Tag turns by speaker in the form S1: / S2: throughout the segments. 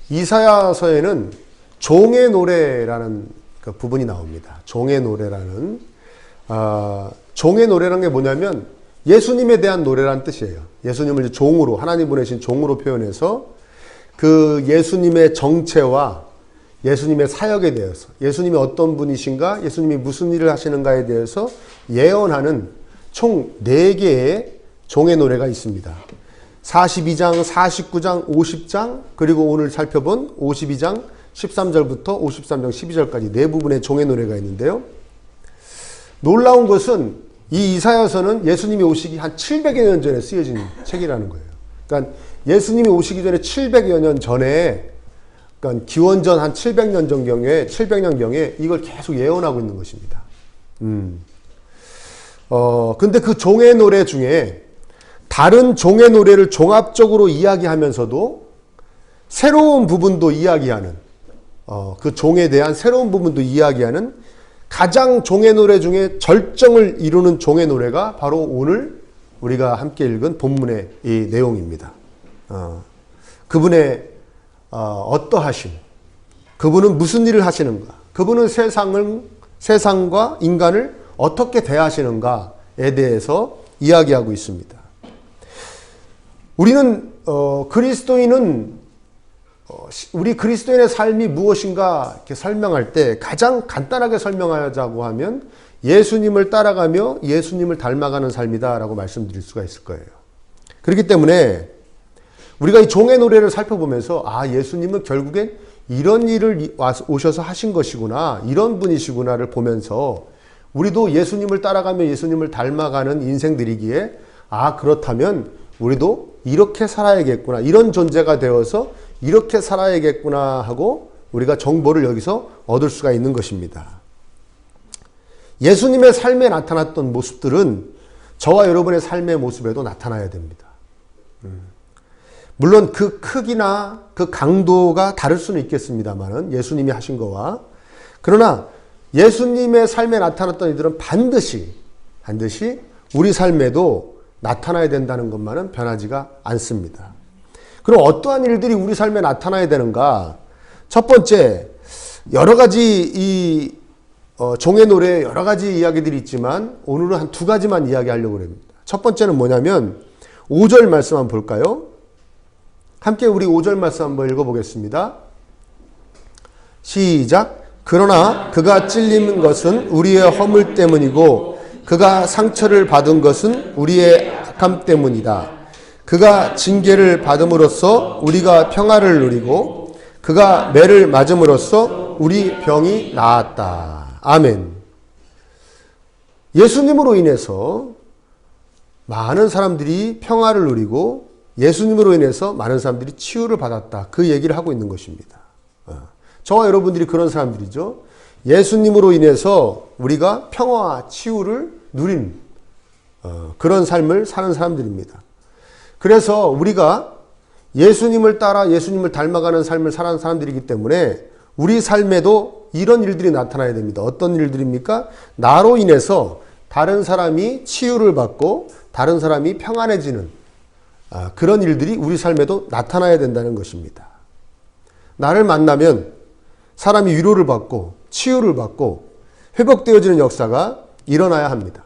S1: 이사야서에는 종의 노래라는 그 부분이 나옵니다. 종의 노래라는 종의 노래라는 게 뭐냐면 예수님에 대한 노래라는 뜻이에요. 예수님을 종으로, 하나님 보내신 종으로 표현해서 그 예수님의 정체와 예수님의 사역에 대해서, 예수님이 어떤 분이신가, 예수님이 무슨 일을 하시는가에 대해서 예언하는 총 4개의 종의 노래가 있습니다. 42장, 49장, 50장, 그리고 오늘 살펴본 52장 13절부터 53장 12절까지 4부분의 종의 노래가 있는데요. 놀라운 것은 이 이사야서는 예수님이 오시기 한 700여 년 전에 쓰여진 책이라는 거예요. 그러니까 예수님이 오시기 전에 700여 년 전에, 그러니까 기원전 한 700년 전경에 이걸 계속 예언하고 있는 것입니다. 근데 그 종의 노래 중에 다른 종의 노래를 종합적으로 이야기하면서도 새로운 부분도 이야기하는, 그 종에 대한 새로운 부분도 이야기하는 가장 종의 노래 중에 절정을 이루는 종의 노래가 바로 오늘 우리가 함께 읽은 본문의 이 내용입니다. 그분의 어떠하심, 그분은 무슨 일을 하시는가, 그분은 세상과 인간을 어떻게 대하시는가에 대해서 이야기하고 있습니다. 우리는 우리 그리스도인의 삶이 무엇인가 이렇게 설명할 때 가장 간단하게 설명하자고 하면 예수님을 따라가며 예수님을 닮아가는 삶이다라고 말씀드릴 수가 있을 거예요. 그렇기 때문에 우리가 이 종의 노래를 살펴보면서 예수님은 결국엔 이런 일을 오셔서 하신 것이구나, 이런 분이시구나를 보면서 우리도 예수님을 따라가며 예수님을 닮아가는 인생들이기에 그렇다면 우리도 이렇게 살아야겠구나, 이런 존재가 되어서 이렇게 살아야겠구나 하고 우리가 정보를 여기서 얻을 수가 있는 것입니다. 예수님의 삶에 나타났던 모습들은 저와 여러분의 삶의 모습에도 나타나야 됩니다. 물론 그 크기나 그 강도가 다를 수는 있겠습니다만은 예수님이 하신 거와, 그러나 예수님의 삶에 나타났던 이들은 반드시 우리 삶에도 나타나야 된다는 것만은 변하지가 않습니다. 그럼 어떠한 일들이 우리 삶에 나타나야 되는가? 첫 번째, 여러 가지 종의 노래에 여러 가지 이야기들이 있지만 오늘은 한 2가지만 이야기하려고 합니다. 첫 번째는 뭐냐면 5절 말씀 한번 볼까요? 함께 우리 5절 말씀 한번 읽어보겠습니다. 시작. 그러나 그가 찔린 것은 우리의 허물 때문이고 그가 상처를 받은 것은 우리의 악함 때문이다. 그가 징계를 받음으로써 우리가 평화를 누리고 그가 매를 맞음으로써 우리 병이 나았다. 아멘. 예수님으로 인해서 많은 사람들이 평화를 누리고 예수님으로 인해서 많은 사람들이 치유를 받았다. 그 얘기를 하고 있는 것입니다. 저와 여러분들이 그런 사람들이죠. 예수님으로 인해서 우리가 평화와 치유를 누린 그런 삶을 사는 사람들입니다. 그래서 우리가 예수님을 따라 예수님을 닮아가는 삶을 사는 사람들이기 때문에 우리 삶에도 이런 일들이 나타나야 됩니다. 어떤 일들입니까? 나로 인해서 다른 사람이 치유를 받고 다른 사람이 평안해지는 그런 일들이 우리 삶에도 나타나야 된다는 것입니다. 나를 만나면 사람이 위로를 받고 치유를 받고 회복되어지는 역사가 일어나야 합니다.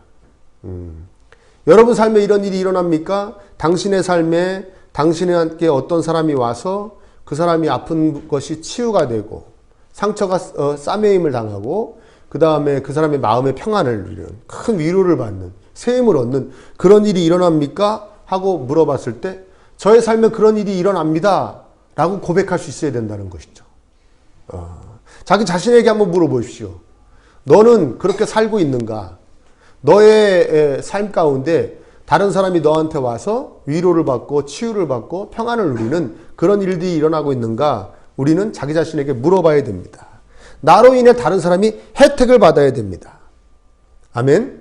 S1: 여러분 삶에 이런 일이 일어납니까? 당신의 삶에 당신에게 어떤 사람이 와서 그 사람이 아픈 것이 치유가 되고 상처가 싸매임을 당하고 그 다음에 그 사람의 마음의 평안을 누리는 큰 위로를 받는 새 힘을 얻는 그런 일이 일어납니까? 하고 물어봤을 때 저의 삶에 그런 일이 일어납니다 라고 고백할 수 있어야 된다는 것이죠. 자기 자신에게 한번 물어보십시오. 너는 그렇게 살고 있는가? 너의 삶 가운데 다른 사람이 너한테 와서 위로를 받고 치유를 받고 평안을 누리는 그런 일들이 일어나고 있는가? 우리는 자기 자신에게 물어봐야 됩니다. 나로 인해 다른 사람이 혜택을 받아야 됩니다. 아멘.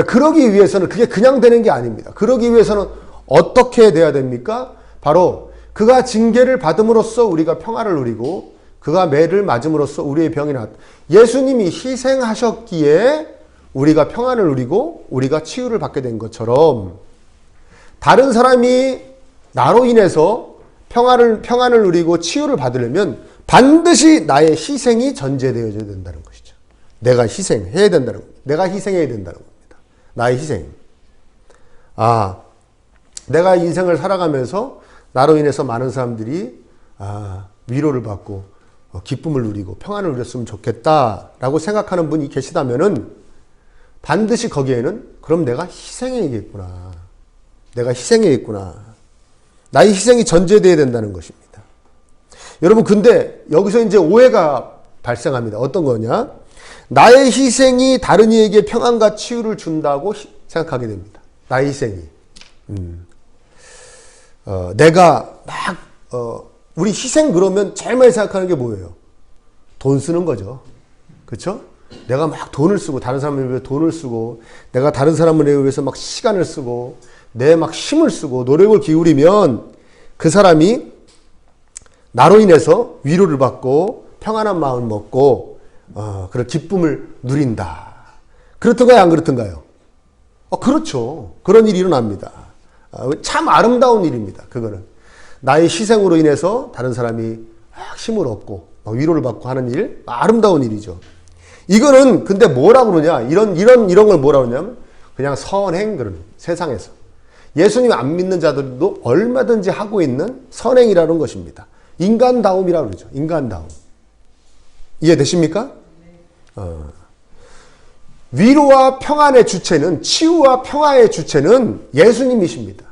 S1: 그러기 위해서는 그게 그냥 되는 게 아닙니다. 그러기 위해서는 어떻게 돼야 됩니까? 바로 그가 징계를 받음으로써 우리가 평화를 누리고 그가 매를 맞음으로써 우리의 병이 나았다. 예수님이 희생하셨기에 우리가 평안을 누리고 우리가 치유를 받게 된 것처럼 다른 사람이 나로 인해서 평안을 누리고 치유를 받으려면 반드시 나의 희생이 전제되어져야 된다는 것이죠. 내가 희생해야 된다는 겁니다. 내가 희생해야 된다는 겁니다. 나의 희생. 내가 인생을 살아가면서 나로 인해서 많은 사람들이 위로를 받고 기쁨을 누리고 평안을 누렸으면 좋겠다라고 생각하는 분이 계시다면은 반드시 거기에는 그럼 내가 희생해야겠구나. 내가 희생해야겠구나. 나의 희생이 전제되어야 된다는 것입니다. 여러분, 근데 여기서 이제 오해가 발생합니다. 어떤 거냐? 나의 희생이 다른 이에게 평안과 치유를 준다고 생각하게 됩니다. 나의 희생이. 내가 우리 희생 그러면 제일 많이 생각하는 게 뭐예요? 돈 쓰는 거죠. 그렇죠? 내가 막 돈을 쓰고, 다른 사람을 위해 돈을 쓰고, 내가 다른 사람을 위해서 막 시간을 쓰고, 내 막 힘을 쓰고, 노력을 기울이면 그 사람이 나로 인해서 위로를 받고, 평안한 마음을 먹고, 그런 기쁨을 누린다. 그렇던가요? 안 그렇던가요? 그렇죠. 그런 일이 일어납니다. 참 아름다운 일입니다. 그거는. 나의 희생으로 인해서 다른 사람이 힘을 얻고, 위로를 받고 하는 일, 아름다운 일이죠. 이거는 근데 뭐라고 그러냐? 이런 걸 뭐라고 그러냐면 그냥 선행, 그런 세상에서. 예수님 안 믿는 자들도 얼마든지 하고 있는 선행이라는 것입니다. 인간다움이라고 그러죠. 인간다움. 이해되십니까? 위로와 평안의 주체는, 치유와 평화의 주체는 예수님이십니다.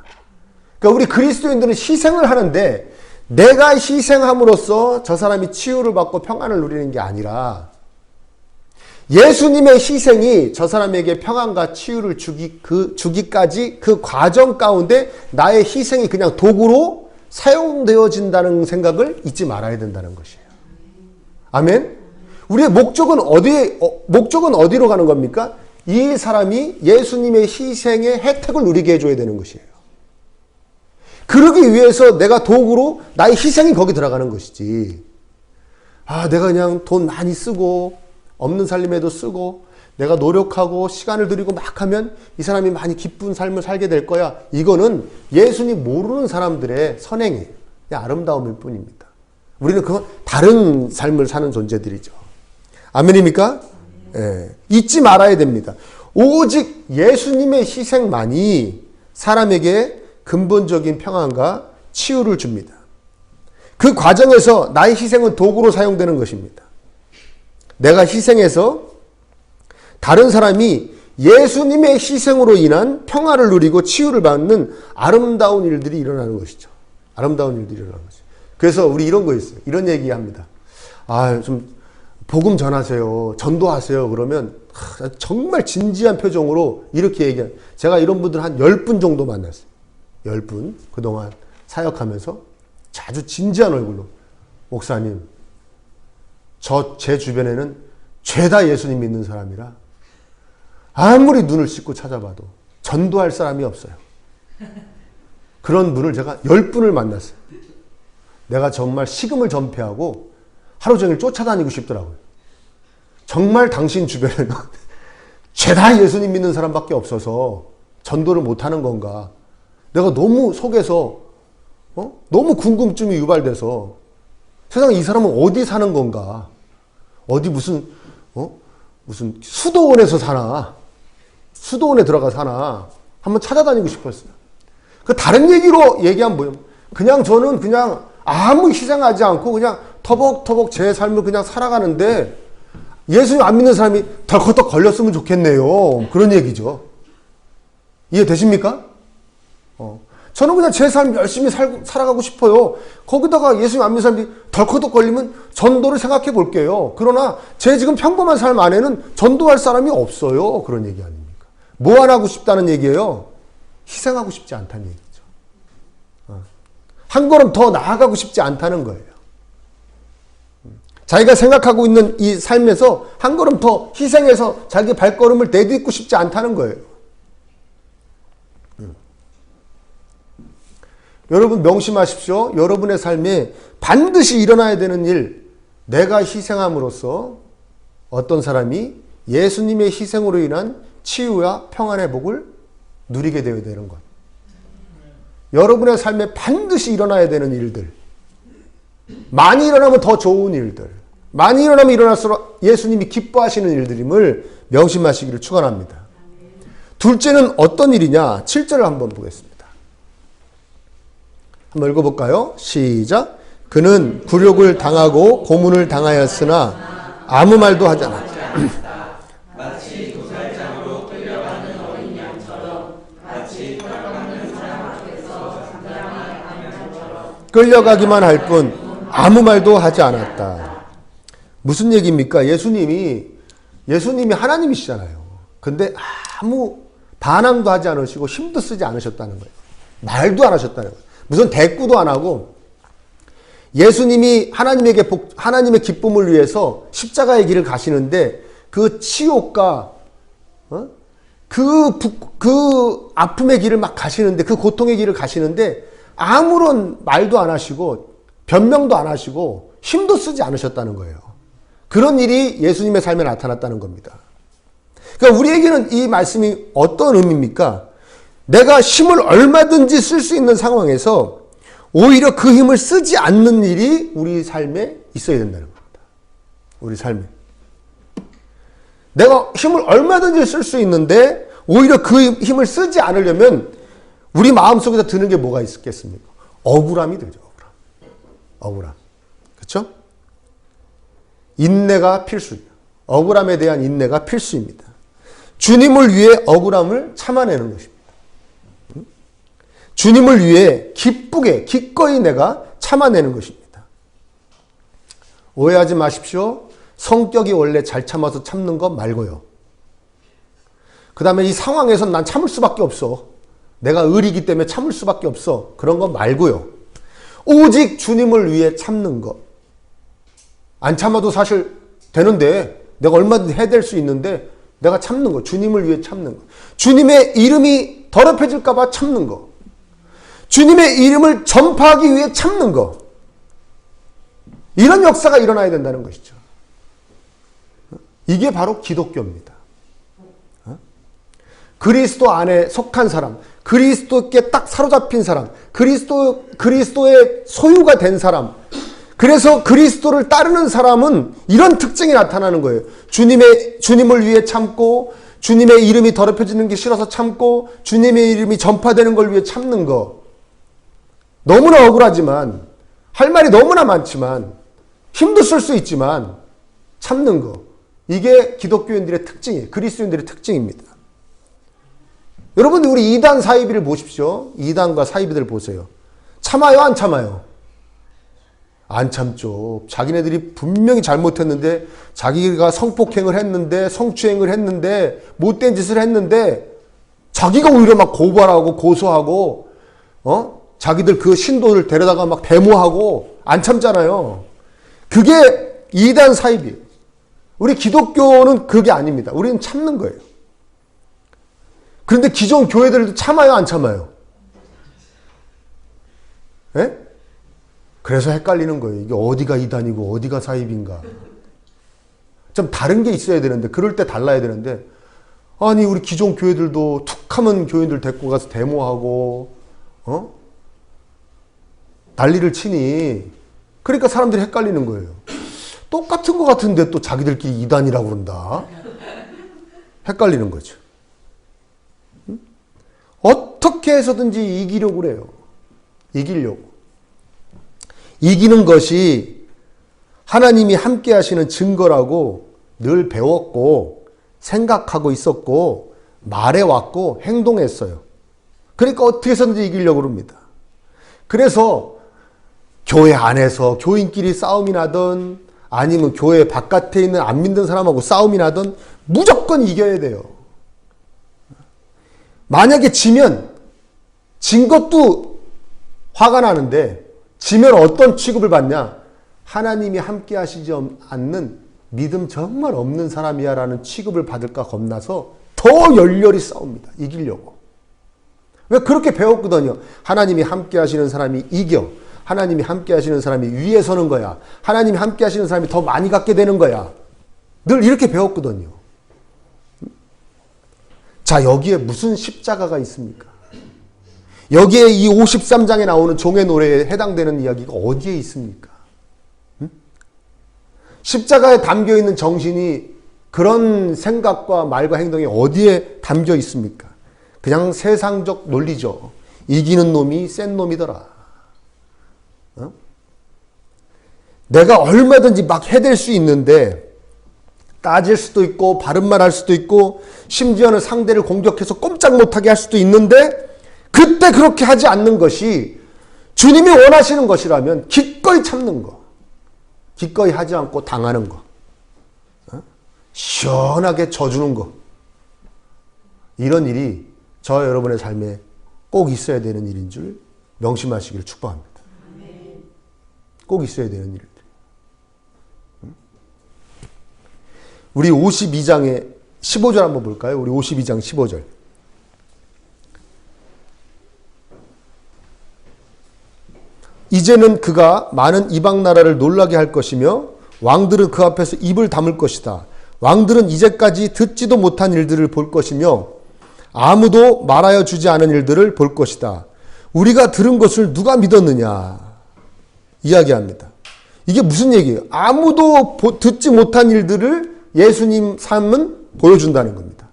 S1: 그러니까 우리 그리스도인들은 희생을 하는데 내가 희생함으로써 저 사람이 치유를 받고 평안을 누리는 게 아니라 예수님의 희생이 저 사람에게 평안과 치유를 주기까지 그 과정 가운데 나의 희생이 그냥 도구로 사용되어진다는 생각을 잊지 말아야 된다는 것이에요. 아멘? 우리의 목적은 어디로 가는 겁니까? 이 사람이 예수님의 희생의 혜택을 누리게 해줘야 되는 것이에요. 그러기 위해서 내가 도구로 나의 희생이 거기 들어가는 것이지. 내가 그냥 돈 많이 쓰고 없는 살림에도 쓰고 내가 노력하고 시간을 들이고 막 하면 이 사람이 많이 기쁜 삶을 살게 될 거야. 이거는 예수님 모르는 사람들의 선행이에요. 아름다움일 뿐입니다. 우리는 그건 다른 삶을 사는 존재들이죠. 아멘입니까? 예. 잊지 말아야 됩니다. 오직 예수님의 희생만이 사람에게 근본적인 평안과 치유를 줍니다. 그 과정에서 나의 희생은 도구로 사용되는 것입니다. 내가 희생해서 다른 사람이 예수님의 희생으로 인한 평화를 누리고 치유를 받는 아름다운 일들이 일어나는 것이죠. 아름다운 일들이 일어나는 것이죠. 그래서 우리 이런 거 있어요. 이런 얘기 합니다. 좀 복음 전하세요. 전도하세요. 그러면 정말 진지한 표정으로 이렇게 얘기해요. 제가 이런 분들 한 10분 정도 만났어요. 10분. 그동안 사역하면서 아주 진지한 얼굴로 목사님, 제 주변에는 죄다 예수님 믿는 사람이라 아무리 눈을 씻고 찾아봐도 전도할 사람이 없어요. 그런 분을 제가 10분을 만났어요. 내가 정말 식음을 전폐하고 하루 종일 쫓아다니고 싶더라고요. 정말 당신 주변에는 죄다 예수님 믿는 사람밖에 없어서 전도를 못하는 건가. 내가 너무 속에서 너무 궁금증이 유발돼서 세상에 이 사람은 어디 사는 건가. 어디 무슨 수도원에서 사나. 수도원에 들어가 사나. 한번 찾아다니고 싶었어요. 그 다른 얘기로 얘기하면 뭐예요? 그냥 저는 그냥 아무 희생하지 않고 그냥 터벅터벅 제 삶을 그냥 살아가는데 예수님 안 믿는 사람이 덜커덕 걸렸으면 좋겠네요. 그런 얘기죠. 이해되십니까? 저는 그냥 제 삶 열심히 살아가고 싶어요. 거기다가 예수님 안 믿는 사람들이 덜커덕 걸리면 전도를 생각해 볼게요. 그러나 제 지금 평범한 삶 안에는 전도할 사람이 없어요. 그런 얘기 아닙니까? 뭐 안 하고 싶다는 얘기예요? 희생하고 싶지 않다는 얘기죠. 한 걸음 더 나아가고 싶지 않다는 거예요. 자기가 생각하고 있는 이 삶에서 한 걸음 더 희생해서 자기 발걸음을 내딛고 싶지 않다는 거예요. 여러분 명심하십시오. 여러분의 삶에 반드시 일어나야 되는 일, 내가 희생함으로써 어떤 사람이 예수님의 희생으로 인한 치유와 평안의 복을 누리게 되어야 되는 것. 여러분의 삶에 반드시 일어나야 되는 일들, 많이 일어나면 더 좋은 일들, 많이 일어나면 일어날수록 예수님이 기뻐하시는 일들임을 명심하시기를 축원합니다. 둘째는 어떤 일이냐? 7절을 한번 보겠습니다. 한번 읽어볼까요? 시작. 그는 굴욕을 당하고 고문을 당하였으나 아무 말도 하지 않았다.
S2: 마치 도살장으로 끌려가는 어린 양처럼, 마치 털깎는 사람 앞에서 잠잠히 하는 것처럼
S1: 끌려가기만 할 뿐 아무 말도 하지 않았다. 무슨 얘기입니까? 예수님이 하나님이시잖아요. 근데 아무 반항도 하지 않으시고 힘도 쓰지 않으셨다는 거예요. 말도 안 하셨다는 거예요. 무슨 대꾸도 안 하고 예수님이 하나님의 기쁨을 위해서 십자가의 길을 가시는데 그 치욕과 그 아픔의 길을 막 가시는데, 그 고통의 길을 가시는데 아무런 말도 안 하시고 변명도 안 하시고 힘도 쓰지 않으셨다는 거예요. 그런 일이 예수님의 삶에 나타났다는 겁니다. 그러니까 우리에게는 이 말씀이 어떤 의미입니까? 내가 힘을 얼마든지 쓸 수 있는 상황에서 오히려 그 힘을 쓰지 않는 일이 우리 삶에 있어야 된다는 겁니다. 우리 삶에. 내가 힘을 얼마든지 쓸 수 있는데 오히려 그 힘을 쓰지 않으려면 우리 마음속에서 드는 게 뭐가 있겠습니까? 억울함이 들죠. 억울함. 그렇죠? 인내가 필수예요. 억울함에 대한 인내가 필수입니다. 주님을 위해 억울함을 참아내는 것입니다. 주님을 위해 기쁘게 기꺼이 내가 참아내는 것입니다. 오해하지 마십시오. 성격이 원래 잘 참아서 참는 것 말고요. 그 다음에 이 상황에서 난 참을 수밖에 없어. 내가 의리기 때문에 참을 수밖에 없어. 그런 것 말고요. 오직 주님을 위해 참는 것. 안 참아도 사실 되는데, 내가 얼마든지 해댈 수 있는데 내가 참는 거. 주님을 위해 참는 거. 주님의 이름이 더럽혀질까 봐 참는 거. 주님의 이름을 전파하기 위해 참는 거. 이런 역사가 일어나야 된다는 것이죠. 이게 바로 기독교입니다. 그리스도 안에 속한 사람, 그리스도께 딱 사로잡힌 사람, 그리스도의 소유가 된 사람, 그래서 그리스도를 따르는 사람은 이런 특징이 나타나는 거예요. 주님을 위해 참고, 주님의 이름이 더럽혀지는 게 싫어서 참고, 주님의 이름이 전파되는 걸 위해 참는 거. 너무나 억울하지만, 할 말이 너무나 많지만, 힘도 쓸 수 있지만 참는 거. 이게 기독교인들의 특징이에요. 그리스도인들의 특징입니다. 여러분들 우리 이단 사이비를 보십시오. 이단과 사이비들 보세요. 참아요, 안 참아요? 안 참죠. 자기네들이 분명히 잘못했는데, 자기가 성폭행을 했는데, 성추행을 했는데, 못된 짓을 했는데 자기가 오히려 막 고발하고 고소하고 자기들 그 신도를 데려다가 막 데모하고 안 참잖아요. 그게 이단 사이비예요. 우리 기독교는 그게 아닙니다. 우리는 참는 거예요. 그런데 기존 교회들도 참아요, 안 참아요? 예? 그래서 헷갈리는 거예요. 이게 어디가 이단이고 어디가 사입인가. 좀 다른 게 있어야 되는데, 그럴 때 달라야 되는데, 아니 우리 기존 교회들도 툭하면 교인들 데리고 가서 데모하고 난리를 치니, 그러니까 사람들이 헷갈리는 거예요. 똑같은 것 같은데 또 자기들끼리 이단이라고 그런다. 헷갈리는 거죠. 어떻게 해서든지 이기려고 그래요. 이기려고. 이기는 것이 하나님이 함께 하시는 증거라고 늘 배웠고 생각하고 있었고 말해왔고 행동했어요. 그러니까 어떻게 해서든지 이기려고 합니다. 그래서 교회 안에서 교인끼리 싸움이 나든 아니면 교회 바깥에 있는 안 믿는 사람하고 싸움이 나든 무조건 이겨야 돼요. 만약에 지면, 진 것도 화가 나는데, 지면 어떤 취급을 받냐? 하나님이 함께 하시지 않는 믿음 정말 없는 사람이야 라는 취급을 받을까 겁나서 더 열렬히 싸웁니다. 이기려고. 왜? 그렇게 배웠거든요. 하나님이 함께 하시는 사람이 이겨. 하나님이 함께 하시는 사람이 위에 서는 거야. 하나님이 함께 하시는 사람이 더 많이 갖게 되는 거야. 늘 이렇게 배웠거든요. 자, 여기에 무슨 십자가가 있습니까? 여기에 이 53장에 나오는 종의 노래에 해당되는 이야기가 어디에 있습니까? 십자가에 담겨 있는 정신이 그런 생각과 말과 행동이 어디에 담겨 있습니까? 그냥 세상적 논리죠. 이기는 놈이 센 놈이더라. 어? 내가 얼마든지 막 해댈 수 있는데 따질 수도 있고 바른 말 할 수도 있고 심지어는 상대를 공격해서 꼼짝 못하게 할 수도 있는데 그때 그렇게 하지 않는 것이 주님이 원하시는 것이라면 기꺼이 참는 거, 기꺼이 하지 않고 당하는 거, 시원하게 져주는 거, 이런 일이 저와 여러분의 삶에 꼭 있어야 되는 일인 줄 명심하시기를 축복합니다. 꼭 있어야 되는 일들. 우리 52장의 15절 한번 볼까요? 우리 52장 15절. 이제는 그가 많은 이방 나라를 놀라게 할 것이며 왕들은 그 앞에서 입을 다물 것이다. 왕들은 이제까지 듣지도 못한 일들을 볼 것이며 아무도 말하여 주지 않은 일들을 볼 것이다. 우리가 들은 것을 누가 믿었느냐 이야기합니다. 이게 무슨 얘기예요? 아무도 듣지 못한 일들을 예수님 삶은 보여준다는 겁니다.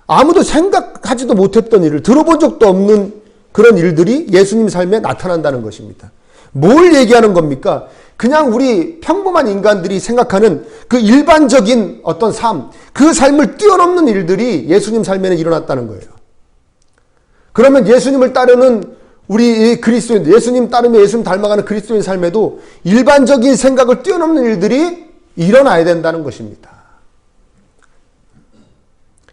S1: 아무도 생각하지도 못했던 일을, 들어본 적도 없는 그런 일들이 예수님 삶에 나타난다는 것입니다. 뭘 얘기하는 겁니까? 그냥 우리 평범한 인간들이 생각하는 그 일반적인 어떤 삶, 그 삶을 뛰어넘는 일들이 예수님 삶에는 일어났다는 거예요. 그러면 예수님을 따르는 우리 그리스도인, 예수님 따르며 예수님 닮아가는 그리스도인 삶에도 일반적인 생각을 뛰어넘는 일들이 일어나야 된다는 것입니다.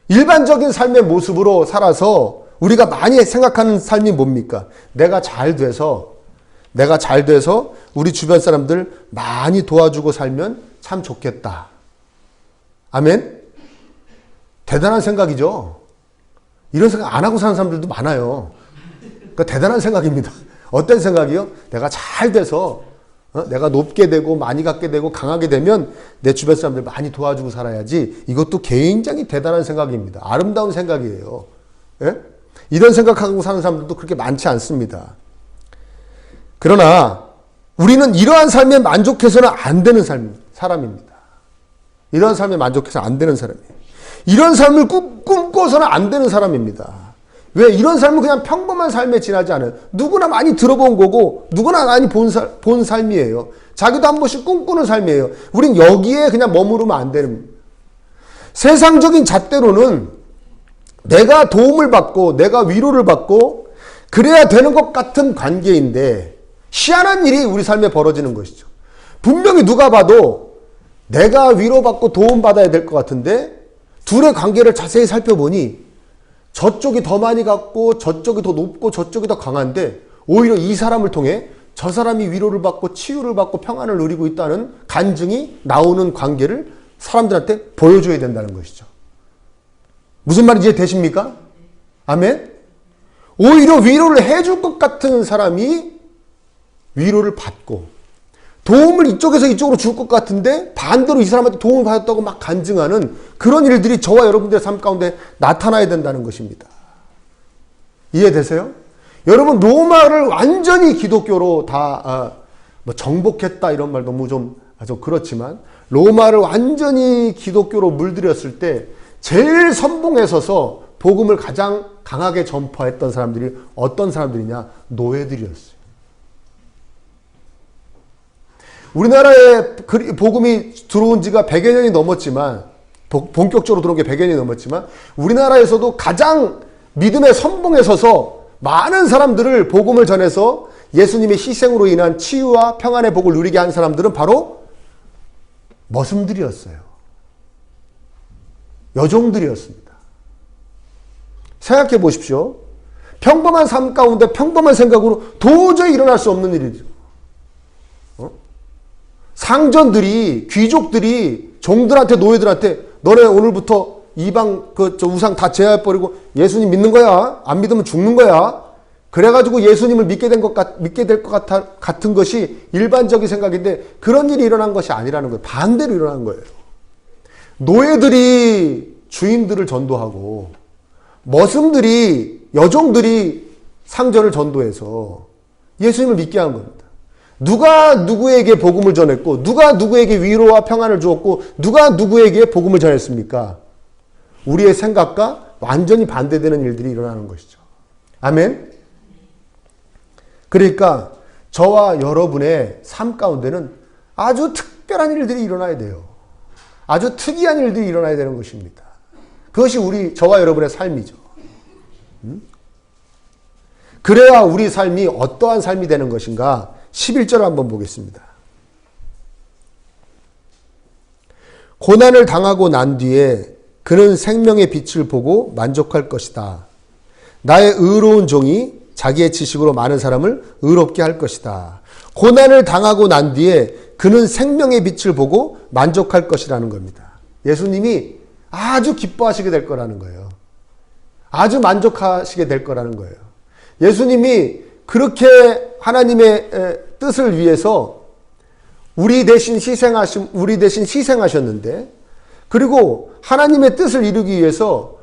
S1: 일반적인 삶의 모습으로 살아서 우리가 많이 생각하는 삶이 뭡니까? 내가 잘 돼서 우리 주변 사람들 많이 도와주고 살면 참 좋겠다. 아멘? 대단한 생각이죠. 이런 생각 안 하고 사는 사람들도 많아요. 그러니까 대단한 생각입니다. 어떤 생각이요? 내가 잘 돼서 내가 높게 되고 많이 갖게 되고 강하게 되면 내 주변 사람들 많이 도와주고 살아야지. 이것도 굉장히 대단한 생각입니다. 아름다운 생각이에요. 예? 이런 생각하고 사는 사람들도 그렇게 많지 않습니다. 그러나 우리는 이러한 삶에 만족해서는 안 되는 사람입니다. 이러한 삶에 만족해서는 안 되는 사람이에요. 이런 삶을 꿈꿔서는 안 되는 사람입니다. 왜? 이런 삶은 그냥 평범한 삶에 지나지 않아요. 누구나 많이 들어본 거고 누구나 많이 본 삶이에요. 자기도 한 번씩 꿈꾸는 삶이에요. 우린 여기에 그냥 머무르면 안 되는, 세상적인 잣대로는 내가 도움을 받고 내가 위로를 받고 그래야 되는 것 같은 관계인데 희한한 일이 우리 삶에 벌어지는 것이죠. 분명히 누가 봐도 내가 위로받고 도움받아야 될 것 같은데 둘의 관계를 자세히 살펴보니 저쪽이 더 많이 갖고 저쪽이 더 높고 저쪽이 더 강한데 오히려 이 사람을 통해 저 사람이 위로를 받고 치유를 받고 평안을 누리고 있다는 간증이 나오는 관계를 사람들한테 보여줘야 된다는 것이죠. 무슨 말인지 이해되십니까? 아멘? 오히려 위로를 해줄 것 같은 사람이 위로를 받고 도움을 이쪽에서 이쪽으로 줄 것 같은데 반대로 이 사람한테 도움을 받았다고 막 간증하는 그런 일들이 저와 여러분들의 삶 가운데 나타나야 된다는 것입니다. 이해되세요? 여러분, 로마를 완전히 기독교로 다 정복했다 이런 말 너무 좀 그렇지만 로마를 완전히 기독교로 물들였을 때 제일 선봉에 서서 복음을 가장 강하게 전파했던 사람들이 어떤 사람들이냐? 노예들이었어요. 우리나라에 복음이 들어온 지가 100여 년이 넘었지만, 본격적으로 들어온 게 100여 년이 넘었지만, 우리나라에서도 가장 믿음의 선봉에 서서 많은 사람들을 복음을 전해서 예수님의 희생으로 인한 치유와 평안의 복을 누리게 한 사람들은 바로 머슴들이었어요. 여종들이었습니다. 생각해 보십시오. 평범한 삶 가운데 평범한 생각으로 도저히 일어날 수 없는 일이죠. 상전들이, 귀족들이 종들한테, 노예들한테 너네 오늘부터 이방 우상 다 제어해버리고 예수님 믿는 거야. 안 믿으면 죽는 거야. 그래가지고 예수님을 믿게 될 것 같은 것이 일반적인 생각인데 그런 일이 일어난 것이 아니라는 거예요. 반대로 일어난 거예요. 노예들이 주인들을 전도하고 머슴들이, 여종들이 상전을 전도해서 예수님을 믿게 한 겁니다. 누가 누구에게 복음을 전했고 누가 누구에게 위로와 평안을 주었고 누가 누구에게 복음을 전했습니까? 우리의 생각과 완전히 반대되는 일들이 일어나는 것이죠. 아멘. 그러니까 저와 여러분의 삶 가운데는 아주 특별한 일들이 일어나야 돼요. 아주 특이한 일들이 일어나야 되는 것입니다. 그것이 저와 여러분의 삶이죠. 그래야 우리 삶이 어떠한 삶이 되는 것인가? 11절을 한번 보겠습니다. 고난을 당하고 난 뒤에 그는 생명의 빛을 보고 만족할 것이다. 나의 의로운 종이 자기의 지식으로 많은 사람을 의롭게 할 것이다. 고난을 당하고 난 뒤에 그는 생명의 빛을 보고 만족할 것이라는 겁니다. 예수님이 아주 기뻐하시게 될 거라는 거예요. 아주 만족하시게 될 거라는 거예요. 예수님이 그렇게 하나님의 뜻을 위해서 우리 대신 희생하셨는데, 그리고 하나님의 뜻을 이루기 위해서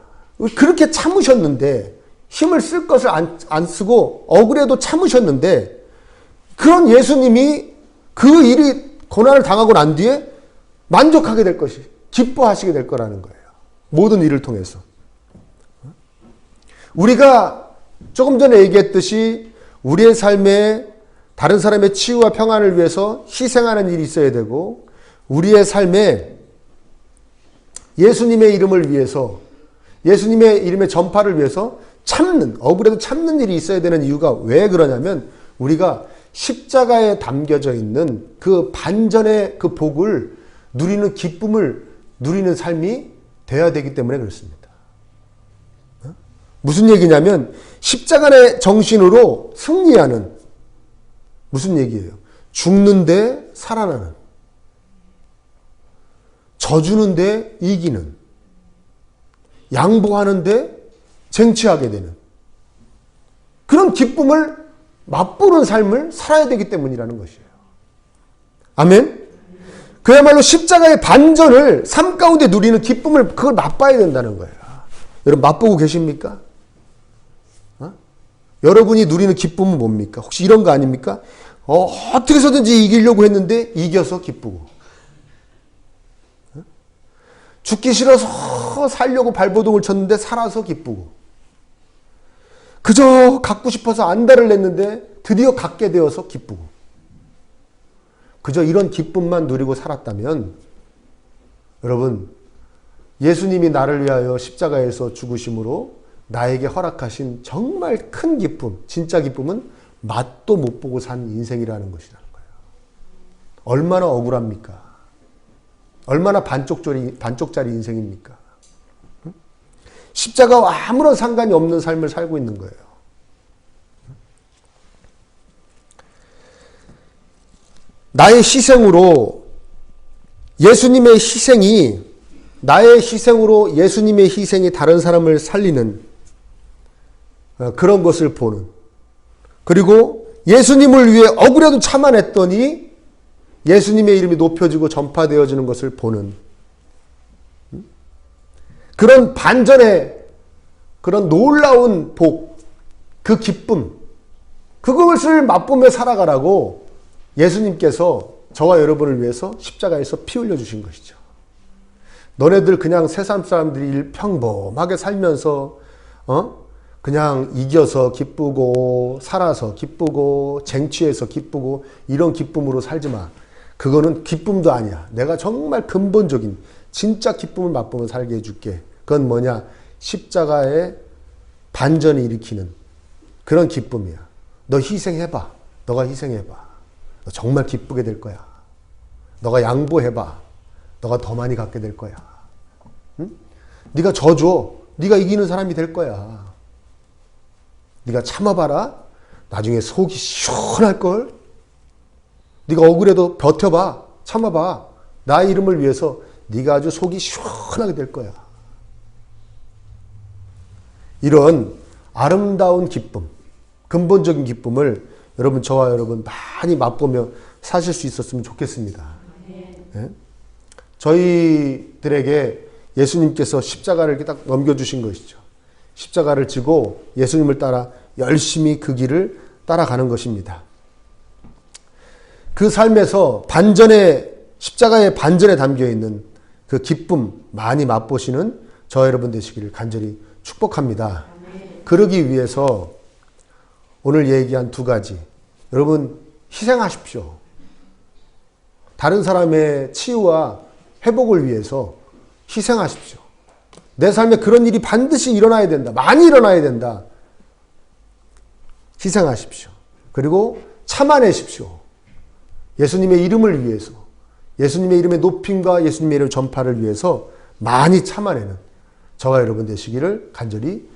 S1: 그렇게 참으셨는데, 힘을 쓸 것을 안 쓰고 억울해도 참으셨는데, 그런 예수님이 그 일이 고난을 당하고 난 뒤에 만족하게 될 것이, 기뻐하시게 될 거라는 거예요. 모든 일을 통해서. 우리가 조금 전에 얘기했듯이 우리의 삶에 다른 사람의 치유와 평안을 위해서 희생하는 일이 있어야 되고, 우리의 삶에 예수님의 이름을 위해서, 예수님의 이름의 전파를 위해서 억울해도 참는 일이 있어야 되는 이유가 왜 그러냐면, 우리가 십자가에 담겨져 있는 그 반전의 그 복을 누리는 기쁨을 누리는 삶이 돼야 되기 때문에 그렇습니다. 무슨 얘기냐면, 십자가의 정신으로 승리하는, 무슨 얘기예요? 죽는데 살아나는, 져주는데 이기는, 양보하는데 쟁취하게 되는 그런 기쁨을 맛보는 삶을 살아야 되기 때문이라는 것이에요. 아멘? 그야말로 십자가의 반전을 삶 가운데 누리는 기쁨을, 그걸 맛봐야 된다는 거예요. 여러분 맛보고 계십니까? 여러분이 누리는 기쁨은 뭡니까? 혹시 이런 거 아닙니까? 어떻게 해서든지 이기려고 했는데 이겨서 기쁘고, 죽기 싫어서 살려고 발버둥을 쳤는데 살아서 기쁘고, 그저 갖고 싶어서 안달을 냈는데 드디어 갖게 되어서 기쁘고, 그저 이런 기쁨만 누리고 살았다면, 여러분, 예수님이 나를 위하여 십자가에서 죽으심으로 나에게 허락하신 정말 큰 기쁨, 진짜 기쁨은 맛도 못 보고 산 인생이라는 것이라는 거예요. 얼마나 억울합니까? 얼마나 반쪽짜리 인생입니까? 십자가와 아무런 상관이 없는 삶을 살고 있는 거예요. 나의 희생으로 예수님의 희생이, 나의 희생으로 예수님의 희생이 다른 사람을 살리는 그런 것을 보는, 그리고 예수님을 위해 억울해도 참아냈더니 예수님의 이름이 높여지고 전파되어지는 것을 보는 그런 반전의 그런 놀라운 복, 그 기쁨, 그것을 맛보며 살아가라고 예수님께서 저와 여러분을 위해서 십자가에서 피 흘려 주신 것이죠. 너네들 그냥 세상 사람들이 평범하게 살면서 그냥 이겨서 기쁘고 살아서 기쁘고 쟁취해서 기쁘고 이런 기쁨으로 살지 마. 그거는 기쁨도 아니야. 내가 정말 근본적인 진짜 기쁨을 맛보면 살게 해줄게. 그건 뭐냐? 십자가의 반전을 일으키는 그런 기쁨이야. 너 희생해봐. 너가 희생해봐. 너 정말 기쁘게 될 거야. 너가 양보해봐. 너가 더 많이 갖게 될 거야. 응? 네가 져줘. 네가 이기는 사람이 될 거야. 네가 참아봐라. 나중에 속이 시원할걸. 네가 억울해도 버텨봐. 참아봐. 나의 이름을 위해서 네가 아주 속이 시원하게 될 거야. 이런 아름다운 기쁨, 근본적인 기쁨을 여러분, 저와 여러분 많이 맛보며 사실 수 있었으면 좋겠습니다. 네? 저희들에게 예수님께서 십자가를 이렇게 딱 넘겨주신 것이죠. 십자가를 지고 예수님을 따라 열심히 그 길을 따라가는 것입니다. 그 삶에서 반전에, 십자가의 반전에 담겨 있는 그 기쁨 많이 맛보시는 저 여러분 되시기를 간절히 축복합니다. 그러기 위해서 오늘 얘기한 두 가지, 여러분 희생하십시오. 다른 사람의 치유와 회복을 위해서 희생하십시오. 내 삶에 그런 일이 반드시 일어나야 된다. 많이 일어나야 된다. 희생하십시오. 그리고 참아내십시오. 예수님의 이름을 위해서, 예수님의 이름의 높임과 예수님의 이름 전파를 위해서 많이 참아내는 저와 여러분 되시기를 간절히